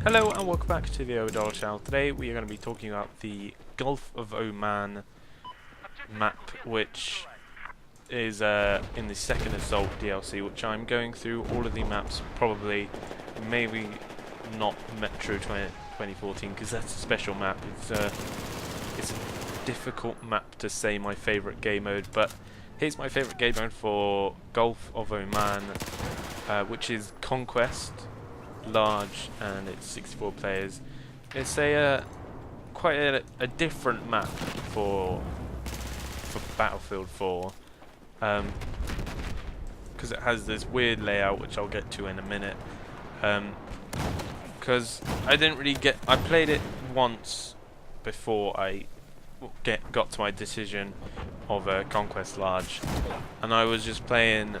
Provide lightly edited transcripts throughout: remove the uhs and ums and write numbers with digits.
Hello and welcome back to the O'Donnell channel. Today we are going to be talking about the Gulf of Oman map, which is in the second Assault DLC, which I'm going through all of the maps, probably, maybe not Metro 2014, because that's a special map. It's a difficult map to say my favourite game mode, but here's my favourite game mode for Gulf of Oman, which is Conquest. Large, and it's 64 players. It's a quite a different map for Battlefield 4, because it has this weird layout, which I'll get to in a minute. Because I didn't really I played it once before I got to my decision of Conquest Large, and I was just pissing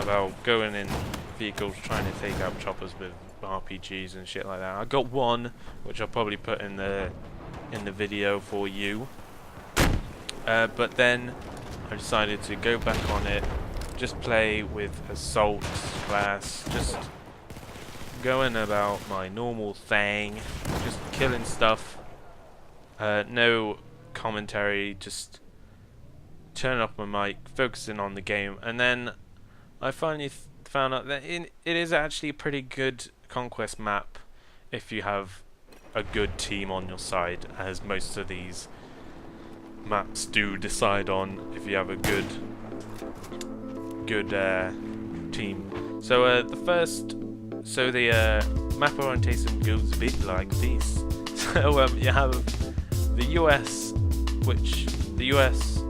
about going in vehicles trying to take out choppers with RPGs and shit like that. I got one, which I'll probably put in the video for you. But then I decided to go back on it, just play with Assault class, just going about my normal thing, just killing stuff. No commentary, just turning off my mic, focusing on the game, and then I finally found out that it is actually a pretty good Conquest map if you have a good team on your side, as most of these maps do decide on if you have a good team. So the map orientation goes a bit like this. So you have the US,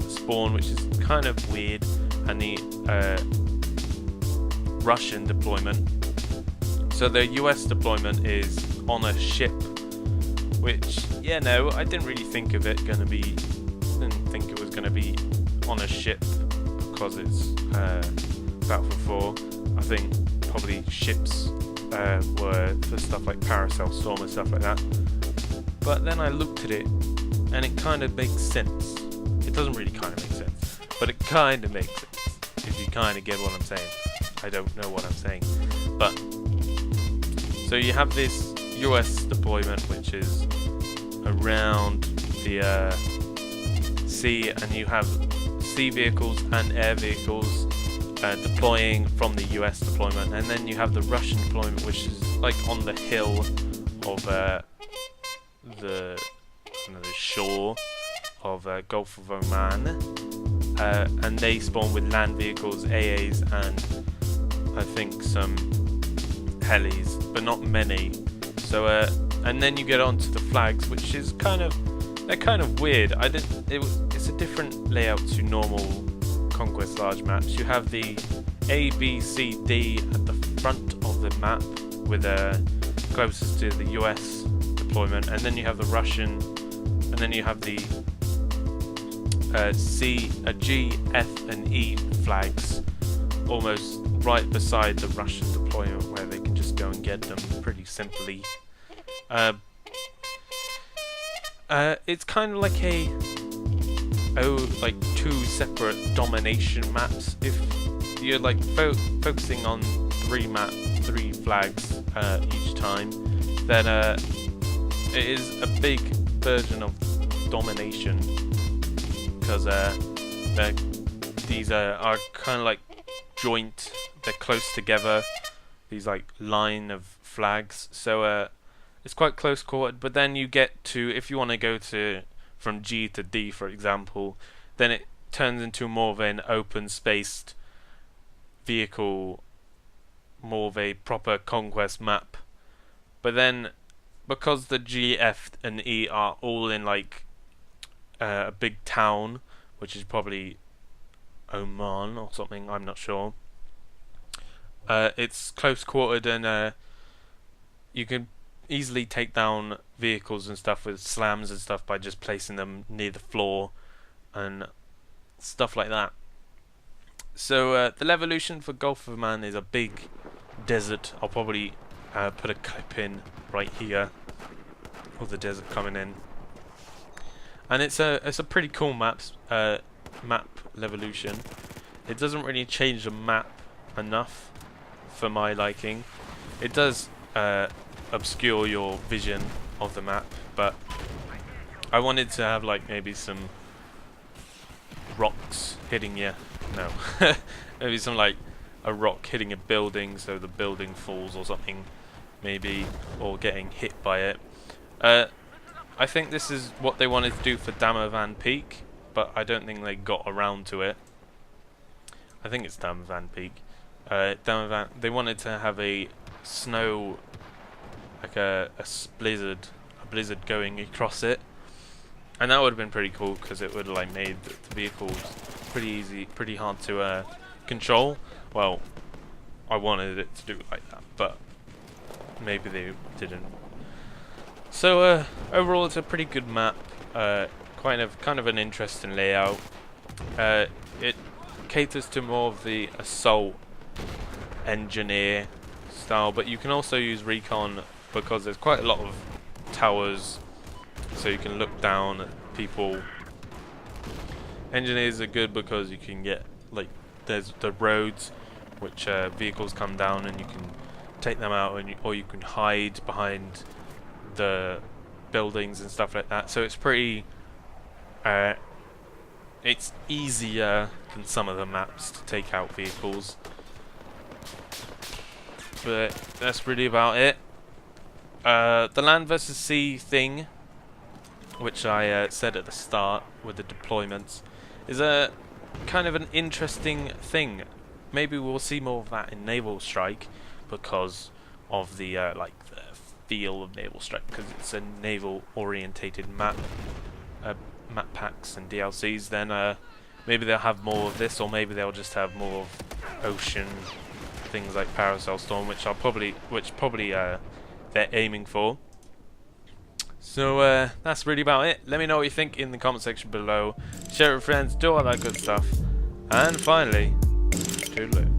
spawn, which is kind of weird, and the Russian deployment. So the US deployment is on a ship, which, yeah, no, I didn't really think of it gonna be. Didn't think it was gonna be on a ship because it's Battlefield 4. I think probably ships were for stuff like Paracel Storm and stuff like that. But then I looked at it, and it kind of makes sense. It doesn't really kind of make sense, but it kind of makes sense if you kind of get what I'm saying. I don't know what I'm saying, but so you have this US deployment, which is around the sea, and you have sea vehicles and air vehicles deploying from the US deployment, and then you have the Russian deployment, which is like on the hill of the shore of Gulf of Oman, and they spawn with land vehicles, AAs, and I think some helis, but not many. So and then you get onto the flags, which is they're kind of weird. It's a different layout to normal Conquest Large maps. You have the A, B, C, D at the front of the map, with closest to the US deployment, and then you have the Russian, and then you have the G, F, and E flags, almost right beside the Russian deployment, where they can just go and get them pretty simply. It's kind of like like two separate domination maps. If you're like focusing on three flags each time, then it is a big version of domination, because these are kind of like joint. They're close together, these like line of flags, so it's quite close quartered. But then you get to, if you want to go from G to D, for example, then it turns into more of an open spaced vehicle, more of a proper Conquest map. But then, because the G, F, and E are all in like a big town, which is probably Oman or something, I'm not sure. It's close quartered, and you can easily take down vehicles and stuff with slams and stuff by just placing them near the floor and stuff like that. So the Levolution for Gulf of Oman is a big desert. I'll probably put a clip in right here of the desert coming in. and it's a pretty cool map levolution. It doesn't really change the map enough for my liking. It does obscure your vision of the map, but I wanted to have like maybe some rocks hitting you. No, maybe some like a rock hitting a building, so the building falls or something, maybe, or getting hit by it. I think this is what they wanted to do for Damavan Peak, but I don't think they got around to it. I think it's Damavan Peak. Damavan, they wanted to have a snow, like a blizzard going across it, and that would have been pretty cool because it would have like made the vehicles pretty hard to control. Well, I wanted it to do it like that, but maybe they didn't. So overall, it's a pretty good map. Kind of an interesting layout. It caters to more of the assault engineer style, but you can also use recon because there's quite a lot of towers, so you can look down at people. Engineers are good because you can get, like, there's the roads which vehicles come down and you can take them out, and or you can hide behind the buildings and stuff like that. So it's pretty it's easier than some of the maps to take out vehicles. But that's really about it. The land versus sea thing, which I said at the start with the deployments, is a kind of an interesting thing. Maybe we'll see more of that in Naval Strike because of the like the feel of Naval Strike, because it's a naval-orientated map packs and DLCs. Then maybe they'll have more of this, or maybe they'll just have more of ocean things like Parasol Storm, which probably they're aiming for. So that's really about it. Let me know what you think in the comment section below. Share it with friends, do all that good stuff. And finally, toodaloo.